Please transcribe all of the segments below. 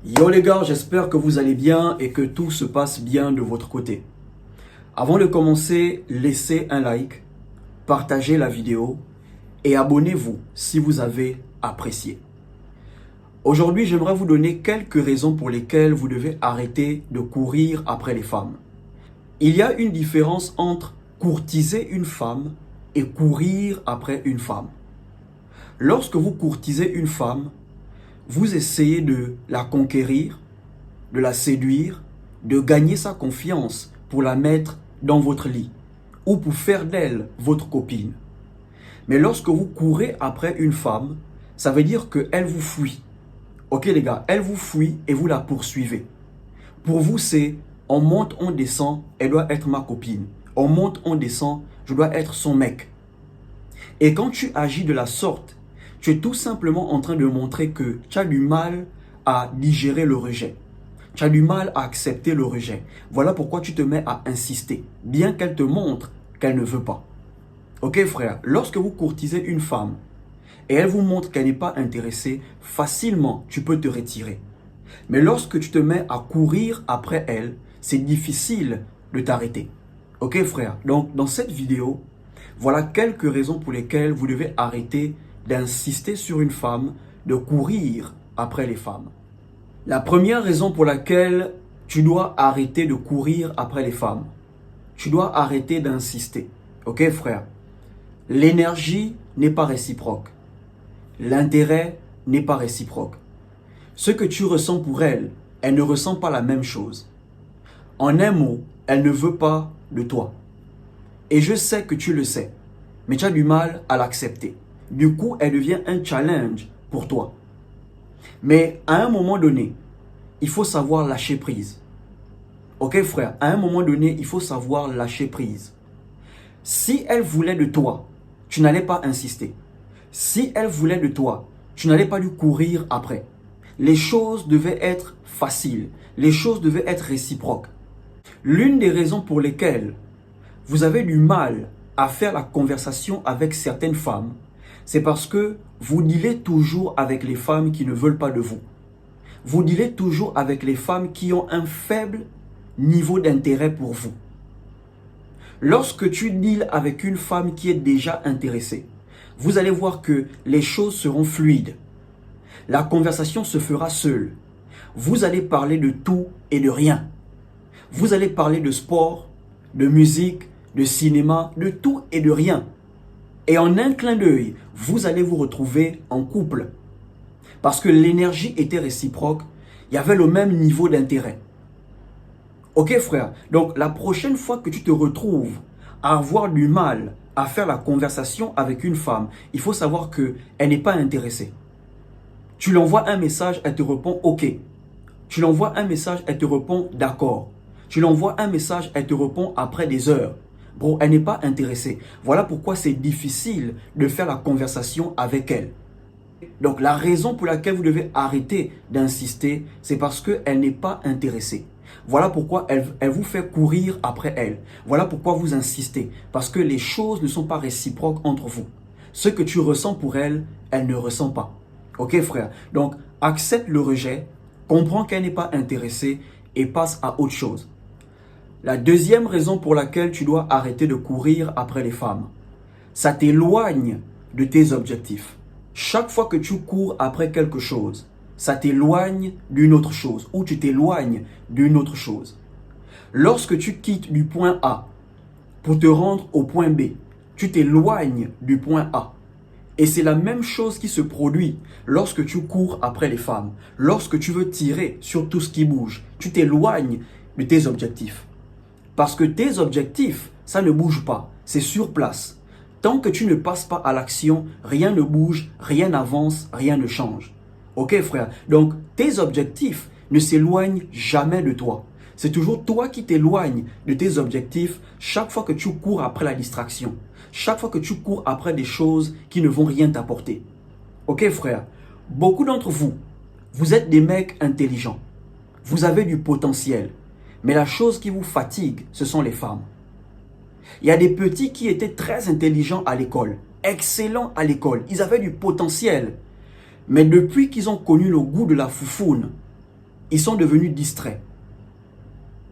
Yo les gars, j'espère que vous allez bien et que tout se passe bien de votre côté. Avant de commencer, laissez un like, partagez la vidéo et abonnez-vous si vous avez apprécié. Aujourd'hui, j'aimerais vous donner quelques raisons pour lesquelles vous devez arrêter de courir après les femmes. Il y a une différence entre courtiser une femme et courir après une femme. Lorsque vous courtisez une femme, vous essayez de la conquérir, de la séduire, de gagner sa confiance pour la mettre dans votre lit ou pour faire d'elle votre copine. Mais lorsque vous courez après une femme, ça veut dire qu'elle vous fuit. Ok les gars, elle vous fuit et vous la poursuivez. Pour vous, c'est on monte, on descend, elle doit être ma copine. On monte, on descend, je dois être son mec. Et quand tu agis de la sorte, tu es tout simplement en train de montrer que tu as du mal à digérer le rejet. Tu as du mal à accepter le rejet. Voilà pourquoi tu te mets à insister, bien qu'elle te montre qu'elle ne veut pas. Ok frère, lorsque vous courtisez une femme et elle vous montre qu'elle n'est pas intéressée, facilement tu peux te retirer. Mais lorsque tu te mets à courir après elle, c'est difficile de t'arrêter. Ok frère, donc dans cette vidéo, voilà quelques raisons pour lesquelles vous devez arrêter d'insister sur une femme, de courir après les femmes. La première raison pour laquelle tu dois arrêter de courir après les femmes, tu dois arrêter d'insister. Ok frère? L'énergie n'est pas réciproque. L'intérêt n'est pas réciproque. Ce que tu ressens pour elle, elle ne ressent pas la même chose. En un mot, elle ne veut pas de toi. Et je sais que tu le sais, mais tu as du mal à l'accepter. Du coup, elle devient un challenge pour toi. Mais à un moment donné, il faut savoir lâcher prise. Ok frère, à un moment donné, il faut savoir lâcher prise. Si elle voulait de toi, tu n'allais pas insister. Si elle voulait de toi, tu n'allais pas lui courir après. Les choses devaient être faciles. Les choses devaient être réciproques. L'une des raisons pour lesquelles vous avez du mal à faire la conversation avec certaines femmes, c'est parce que vous dealez toujours avec les femmes qui ne veulent pas de vous. Vous dealez toujours avec les femmes qui ont un faible niveau d'intérêt pour vous. Lorsque tu deals avec une femme qui est déjà intéressée, vous allez voir que les choses seront fluides. La conversation se fera seule. Vous allez parler de tout et de rien. Vous allez parler de sport, de musique, de cinéma, de tout et de rien. Et en un clin d'œil, vous allez vous retrouver en couple. Parce que l'énergie était réciproque, il y avait le même niveau d'intérêt. Ok frère, donc la prochaine fois que tu te retrouves à avoir du mal à faire la conversation avec une femme, il faut savoir qu'elle n'est pas intéressée. Tu lui envoies un message, elle te répond ok. Tu lui envoies un message, elle te répond d'accord. Tu lui envoies un message, elle te répond après des heures. Bro, elle n'est pas intéressée. Voilà pourquoi c'est difficile de faire la conversation avec elle. Donc la raison pour laquelle vous devez arrêter d'insister, c'est parce qu'elle n'est pas intéressée. Voilà pourquoi elle vous fait courir après elle. Voilà pourquoi vous insistez. Parce que les choses ne sont pas réciproques entre vous. Ce que tu ressens pour elle, elle ne ressent pas. Ok frère? Donc accepte le rejet, comprends qu'elle n'est pas intéressée et passe à autre chose. La deuxième raison pour laquelle tu dois arrêter de courir après les femmes, ça t'éloigne de tes objectifs. Chaque fois que tu cours après quelque chose, ça t'éloigne d'une autre chose ou tu t'éloignes d'une autre chose. Lorsque tu quittes du point A pour te rendre au point B, tu t'éloignes du point A. Et c'est la même chose qui se produit lorsque tu cours après les femmes. Lorsque tu veux tirer sur tout ce qui bouge, tu t'éloignes de tes objectifs. Parce que tes objectifs, ça ne bouge pas, c'est sur place. Tant que tu ne passes pas à l'action, rien ne bouge, rien n'avance, rien ne change. Ok frère? Donc tes objectifs ne s'éloignent jamais de toi. C'est toujours toi qui t'éloignes de tes objectifs chaque fois que tu cours après la distraction. Chaque fois que tu cours après des choses qui ne vont rien t'apporter. Ok frère? Beaucoup d'entre vous, vous êtes des mecs intelligents. Vous avez du potentiel. Mais la chose qui vous fatigue, ce sont les femmes. Il y a des petits qui étaient très intelligents à l'école, excellents à l'école, ils avaient du potentiel. Mais depuis qu'ils ont connu le goût de la foufoune, ils sont devenus distraits.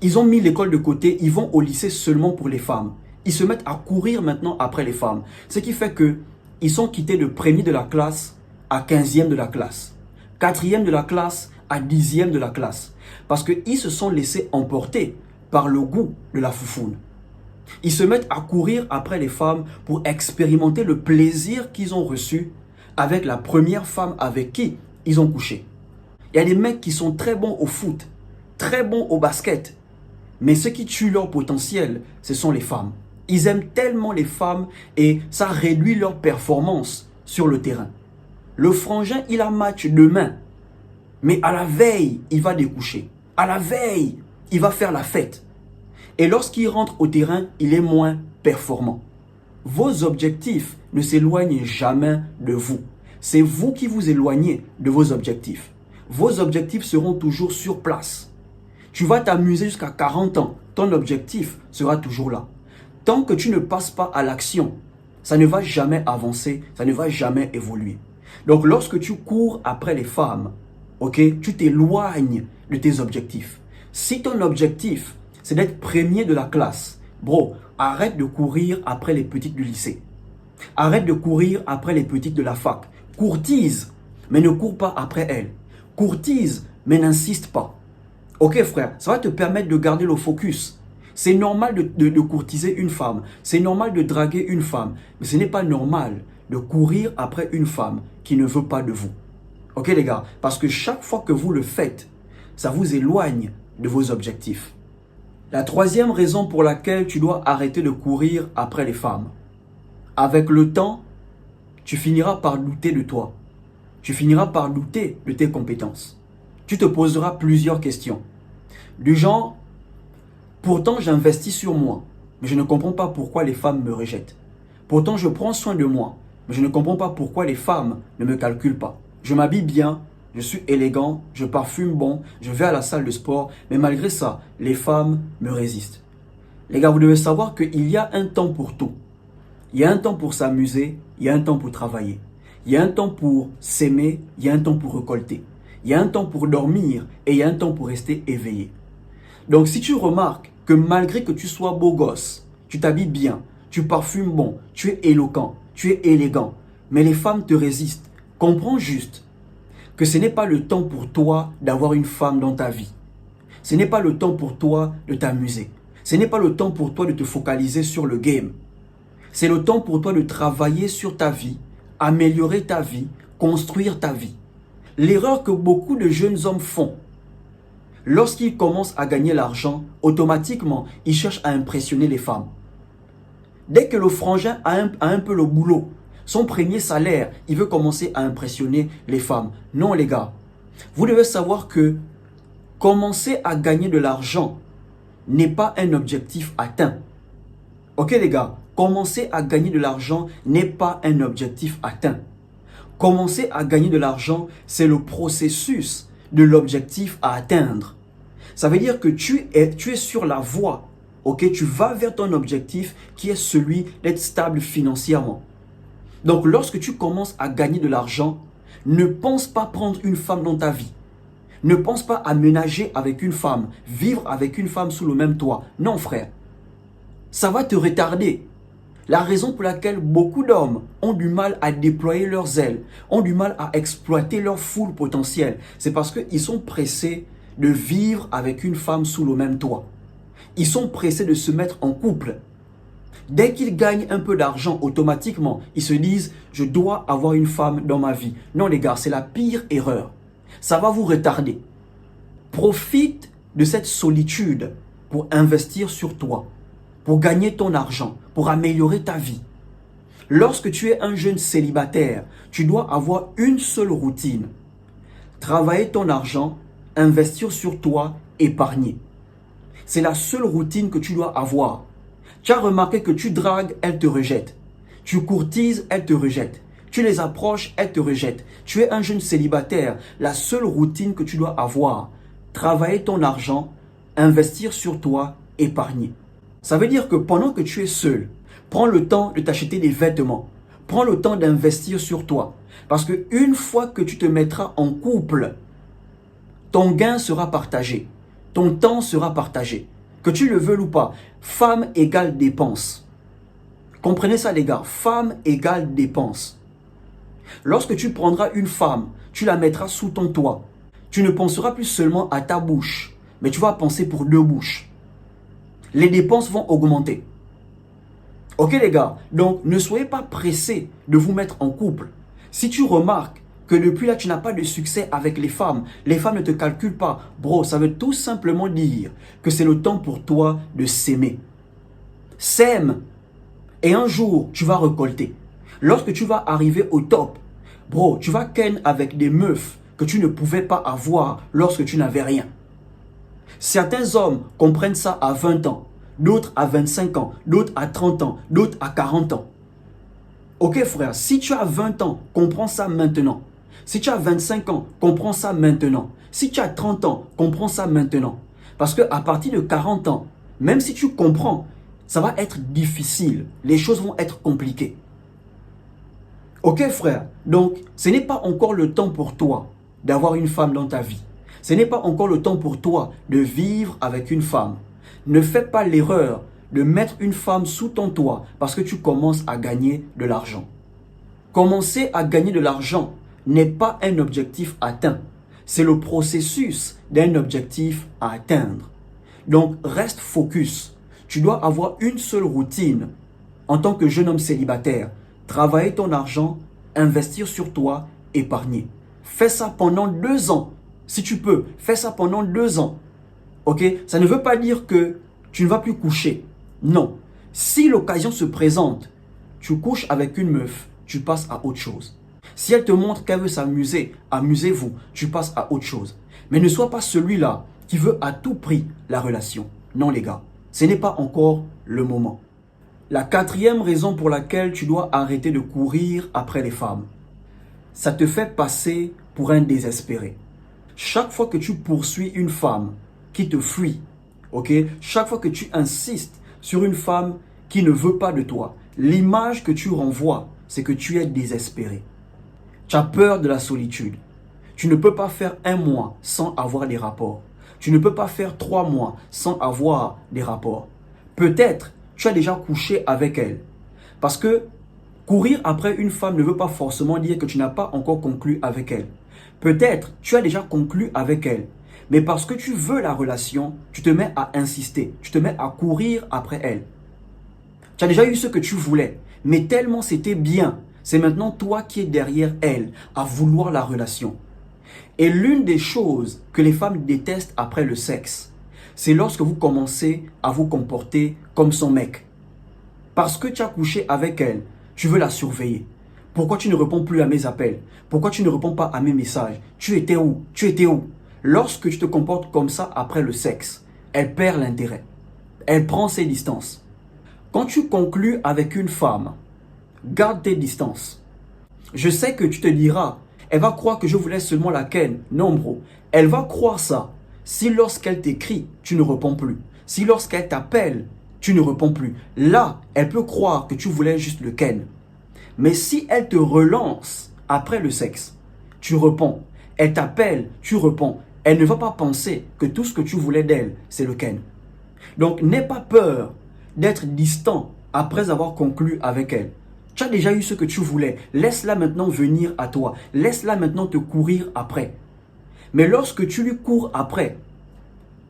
Ils ont mis l'école de côté, ils vont au lycée seulement pour les femmes. Ils se mettent à courir maintenant après les femmes. Ce qui fait que ils sont quittés de premier de la classe à 15e de la classe. 4e de la classe à 10e de la classe. Parce qu'ils se sont laissés emporter par le goût de la foufoune. Ils se mettent à courir après les femmes pour expérimenter le plaisir qu'ils ont reçu avec la première femme avec qui ils ont couché. Il y a des mecs qui sont très bons au foot, très bons au basket. Mais ce qui tue leur potentiel, ce sont les femmes. Ils aiment tellement les femmes et ça réduit leur performance sur le terrain. Le frangin, il a match demain. Mais à la veille, il va découcher. À la veille, il va faire la fête. Et lorsqu'il rentre au terrain, il est moins performant. Vos objectifs ne s'éloignent jamais de vous. C'est vous qui vous éloignez de vos objectifs. Vos objectifs seront toujours sur place. Tu vas t'amuser jusqu'à 40 ans. Ton objectif sera toujours là. Tant que tu ne passes pas à l'action, ça ne va jamais avancer, ça ne va jamais évoluer. Donc lorsque tu cours après les femmes, ok, tu t'éloignes de tes objectifs. Si ton objectif, c'est d'être premier de la classe, bro, arrête de courir après les petites du lycée. Arrête de courir après les petites de la fac. Courtise, mais ne cours pas après elles. Courtise, mais n'insiste pas. Ok frère, ça va te permettre de garder le focus. C'est normal de courtiser une femme. C'est normal de draguer une femme. Mais ce n'est pas normal de courir après une femme qui ne veut pas de vous. Ok les gars? Parce que chaque fois que vous le faites, ça vous éloigne de vos objectifs. La troisième raison pour laquelle tu dois arrêter de courir après les femmes. Avec le temps, tu finiras par douter de toi. Tu finiras par douter de tes compétences. Tu te poseras plusieurs questions. Du genre, pourtant j'investis sur moi, mais je ne comprends pas pourquoi les femmes me rejettent. Pourtant je prends soin de moi, mais je ne comprends pas pourquoi les femmes ne me calculent pas. Je m'habille bien, je suis élégant, je parfume bon, je vais à la salle de sport, mais malgré ça, les femmes me résistent. Les gars, vous devez savoir qu'il y a un temps pour tout. Il y a un temps pour s'amuser, il y a un temps pour travailler. Il y a un temps pour s'aimer, il y a un temps pour récolter. Il y a un temps pour dormir et il y a un temps pour rester éveillé. Donc si tu remarques que malgré que tu sois beau gosse, tu t'habilles bien, tu parfumes bon, tu es éloquent, tu es élégant, mais les femmes te résistent, comprends juste que ce n'est pas le temps pour toi d'avoir une femme dans ta vie. Ce n'est pas le temps pour toi de t'amuser. Ce n'est pas le temps pour toi de te focaliser sur le game. C'est le temps pour toi de travailler sur ta vie, améliorer ta vie, construire ta vie. L'erreur que beaucoup de jeunes hommes font, lorsqu'ils commencent à gagner l'argent, automatiquement, ils cherchent à impressionner les femmes. Dès que le frangin a un peu le boulot, son premier salaire, il veut commencer à impressionner les femmes. Non les gars, vous devez savoir que commencer à gagner de l'argent n'est pas un objectif atteint. Ok les gars, commencer à gagner de l'argent n'est pas un objectif atteint. Commencer à gagner de l'argent, c'est le processus de l'objectif à atteindre. Ça veut dire que tu es sur la voie. Ok, tu vas vers ton objectif qui est celui d'être stable financièrement. Donc lorsque tu commences à gagner de l'argent, ne pense pas prendre une femme dans ta vie. Ne pense pas aménager avec une femme, vivre avec une femme sous le même toit. Non frère, ça va te retarder. La raison pour laquelle beaucoup d'hommes ont du mal à déployer leurs ailes, ont du mal à exploiter leur full potentiel, c'est parce qu'ils sont pressés de vivre avec une femme sous le même toit. Ils sont pressés de se mettre en couple. Dès qu'ils gagnent un peu d'argent, automatiquement, ils se disent « je dois avoir une femme dans ma vie ». Non les gars, c'est la pire erreur. Ça va vous retarder. Profite de cette solitude pour investir sur toi, pour gagner ton argent, pour améliorer ta vie. Lorsque tu es un jeune célibataire, tu dois avoir une seule routine. Travailler ton argent, investir sur toi, épargner. C'est la seule routine que tu dois avoir. Tu as remarqué que tu dragues, elles te rejettent. Tu courtises, elles te rejettent. Tu les approches, elles te rejettent. Tu es un jeune célibataire. La seule routine que tu dois avoir, travailler ton argent, investir sur toi, épargner. Ça veut dire que pendant que tu es seul, prends le temps de t'acheter des vêtements. Prends le temps d'investir sur toi. Parce qu'une fois que tu te mettras en couple, ton gain sera partagé. Ton temps sera partagé. Que tu le veuilles ou pas, femme égale dépense. Comprenez ça les gars, femme égale dépense. Lorsque tu prendras une femme, tu la mettras sous ton toit. Tu ne penseras plus seulement à ta bouche, mais tu vas penser pour deux bouches. Les dépenses vont augmenter. Ok les gars, donc ne soyez pas pressés de vous mettre en couple. Si tu remarques que depuis là tu n'as pas de succès avec les femmes ne te calculent pas, bro, ça veut tout simplement dire que c'est le temps pour toi de s'aimer. S'aime et un jour tu vas récolter. Lorsque tu vas arriver au top, bro, tu vas ken avec des meufs que tu ne pouvais pas avoir lorsque tu n'avais rien. Certains hommes comprennent ça à 20 ans, d'autres à 25 ans, d'autres à 30 ans, d'autres à 40 ans. Ok frère, si tu as 20 ans, comprends ça maintenant. Si tu as 25 ans, comprends ça maintenant. Si tu as 30 ans, comprends ça maintenant. Parce qu'à partir de 40 ans, même si tu comprends, ça va être difficile. Les choses vont être compliquées. Ok frère, donc ce n'est pas encore le temps pour toi d'avoir une femme dans ta vie. Ce n'est pas encore le temps pour toi de vivre avec une femme. Ne fais pas l'erreur de mettre une femme sous ton toit parce que tu commences à gagner de l'argent. Commencer à gagner de l'argent n'est pas un objectif atteint. C'est le processus d'un objectif à atteindre. Donc reste focus. Tu dois avoir une seule routine en tant que jeune homme célibataire. Travailler ton argent, investir sur toi, épargner. Fais ça pendant 2 ans. Si tu peux, fais ça pendant 2 ans. Ok? Ça ne veut pas dire que tu ne vas plus coucher. Non. Si l'occasion se présente, tu couches avec une meuf, tu passes à autre chose. Si elle te montre qu'elle veut s'amuser, amusez-vous, tu passes à autre chose. Mais ne sois pas celui-là qui veut à tout prix la relation. Non les gars, ce n'est pas encore le moment. La 4e raison pour laquelle tu dois arrêter de courir après les femmes, ça te fait passer pour un désespéré. Chaque fois que tu poursuis une femme qui te fuit, ok, chaque fois que tu insistes sur une femme qui ne veut pas de toi, l'image que tu renvoies, c'est que tu es désespéré. Tu as peur de la solitude. Tu ne peux pas faire 1 mois sans avoir des rapports. Tu ne peux pas faire 3 mois sans avoir des rapports. Peut-être tu as déjà couché avec elle. Parce que courir après une femme ne veut pas forcément dire que tu n'as pas encore conclu avec elle. Peut-être tu as déjà conclu avec elle. Mais parce que tu veux la relation, tu te mets à insister. Tu te mets à courir après elle. Tu as déjà eu ce que tu voulais. Mais tellement c'était bien. C'est maintenant toi qui es derrière elle à vouloir la relation. Et l'une des choses que les femmes détestent après le sexe, c'est lorsque vous commencez à vous comporter comme son mec. Parce que tu as couché avec elle, tu veux la surveiller. Pourquoi tu ne réponds plus à mes appels? Pourquoi tu ne réponds pas à mes messages? Tu étais où? Tu étais où? Lorsque tu te comportes comme ça après le sexe, elle perd l'intérêt. Elle prend ses distances. Quand tu conclus avec une femme, garde tes distances. Je sais que tu te diras, elle va croire que je voulais seulement la ken. Non bro, elle va croire ça si lorsqu'elle t'écrit, tu ne réponds plus. Si lorsqu'elle t'appelle, tu ne réponds plus. Là, elle peut croire que tu voulais juste le ken. Mais si elle te relance après le sexe, tu réponds. Elle t'appelle, tu réponds. Elle ne va pas penser que tout ce que tu voulais d'elle, c'est le ken. Donc, n'aie pas peur d'être distant après avoir conclu avec elle. Tu as déjà eu ce que tu voulais. Laisse-la maintenant venir à toi. Laisse-la maintenant te courir après. Mais lorsque tu lui cours après,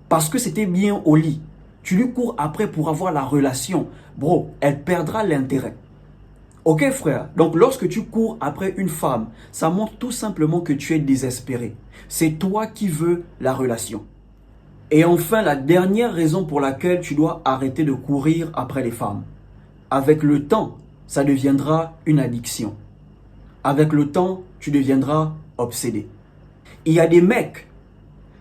parce que c'était bien au lit, tu lui cours après pour avoir la relation, bro, elle perdra l'intérêt. Ok frère, donc lorsque tu cours après une femme, ça montre tout simplement que tu es désespéré. C'est toi qui veux la relation. Et enfin, la dernière raison pour laquelle tu dois arrêter de courir après les femmes. Avec le temps, ça deviendra une addiction. Avec le temps, tu deviendras obsédé. Il y a des mecs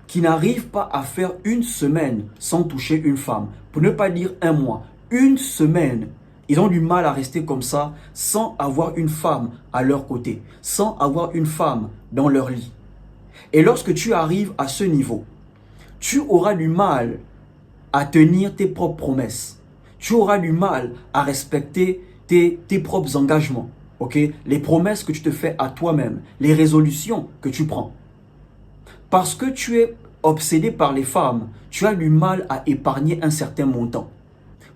qui n'arrivent pas à faire 1 semaine sans toucher une femme. Pour ne pas dire 1 mois. 1 semaine. Ils ont du mal à rester comme ça sans avoir une femme à leur côté. Sans avoir une femme dans leur lit. Et lorsque tu arrives à ce niveau, tu auras du mal à tenir tes propres promesses. Tu auras du mal à respecter tes propres engagements. Ok? Les promesses que tu te fais à toi-même. Les résolutions que tu prends. Parce que tu es obsédé par les femmes, tu as du mal à épargner un certain montant.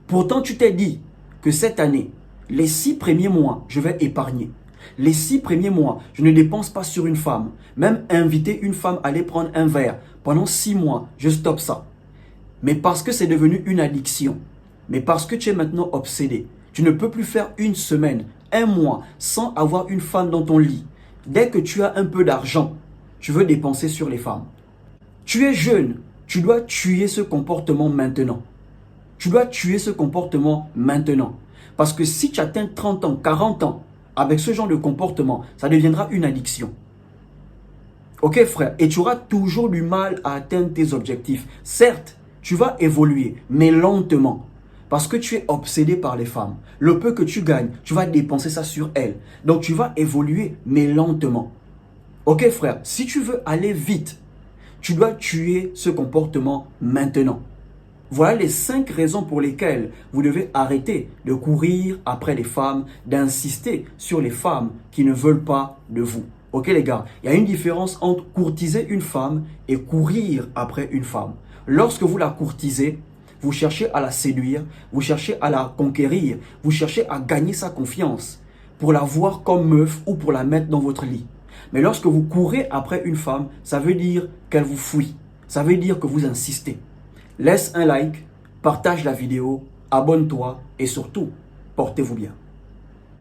Pourtant, tu t'es dit que cette année, les 6 premiers mois, je vais épargner. Les 6 premiers mois, je ne dépense pas sur une femme. Même inviter une femme à aller prendre un verre pendant 6 mois, je stoppe ça. Mais parce que c'est devenu une addiction, mais parce que tu es maintenant obsédé, tu ne peux plus faire une semaine, un mois sans avoir une femme dans ton lit. Dès que tu as un peu d'argent, tu veux dépenser sur les femmes. Tu es jeune, tu dois tuer ce comportement maintenant. Tu dois tuer ce comportement maintenant. Parce que si tu atteins 30 ans, 40 ans, avec ce genre de comportement, ça deviendra une addiction. Ok frère, et tu auras toujours du mal à atteindre tes objectifs. Certes, tu vas évoluer, mais lentement. Parce que tu es obsédé par les femmes. Le peu que tu gagnes, tu vas dépenser ça sur elles. Donc tu vas évoluer, mais lentement. Ok frère, si tu veux aller vite, tu dois tuer ce comportement maintenant. Voilà les 5 raisons pour lesquelles vous devez arrêter de courir après les femmes, d'insister sur les femmes qui ne veulent pas de vous. Ok les gars, il y a une différence entre courtiser une femme et courir après une femme. Lorsque vous la courtisez, vous cherchez à la séduire, vous cherchez à la conquérir, vous cherchez à gagner sa confiance pour la voir comme meuf ou pour la mettre dans votre lit. Mais lorsque vous courez après une femme, ça veut dire qu'elle vous fuit. Ça veut dire que vous insistez. Laisse un like, partage la vidéo, abonne-toi et surtout, portez-vous bien.